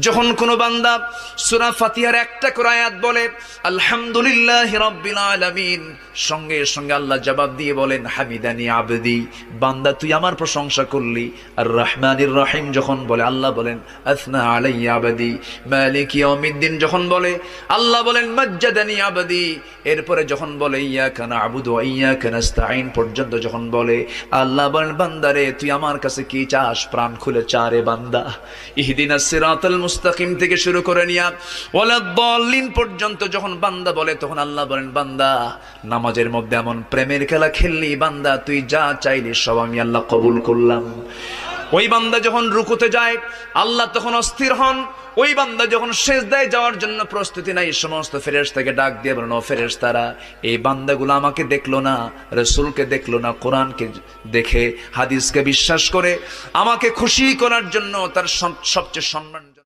যখন কোন বান্দা সূরা ফাতিহার একটা করে আয়াত বলে আলহামদুলিল্লাহি রাব্বিল আলামিন, সঙ্গে সঙ্গে আল্লাহ জবাব দিয়ে বলেন হামিদানি আবদি, বান্দা তুই আমার প্রশংসা করলি। আর রহমানির রহিম যখন বলে আল্লাহ বলেন আসনা আলাইয়া আবদি। মালিক ইয়াউমিদ্দিন যখন বলে আল্লাহ বলেন মাজ্জাদানি আবদি। এরপরে যখন বলে ইয়াকা না'বুদু ওয়া ইয়াকা নাস্তাঈন পর্যন্ত যখন বলে আল্লাহ বলেন বান্দারে তুই আমার কাছে কি চাস, প্রাণ খুলে চা রে বান্দা। ইহদিনাস সিরাতাল মুস্তাকিম থেকে শুরু করে নিয়া ওয়ালাদ-দাল্লিন পর্যন্ত যখন বান্দা বলে তখন আল্লাহ বলেন বান্দা নামাজের মধ্যে এমন প্রেমের খেলা খেললি বান্দা, তুই যা চাইলি সব আমি আল্লাহ কবুল করলাম। ওই বান্দা যখন রুকুতে যায় আল্লাহ তখন অস্থির হন। ওই বান্দা যখন সিজদায় যাওয়ার জন্য প্রস্তুতি নাই, সমস্ত ফেরেশতাকে ডাক দিয়ে বলেন ও ফেরেশতারা, এই বান্দাগুলো আমাকে দেখলো না, রাসূলকে দেখলো না, কোরআনকে দেখে হাদিসকে বিশ্বাস করে আমাকে খুশি করার জন্য তার সবচেয়ে সম্মান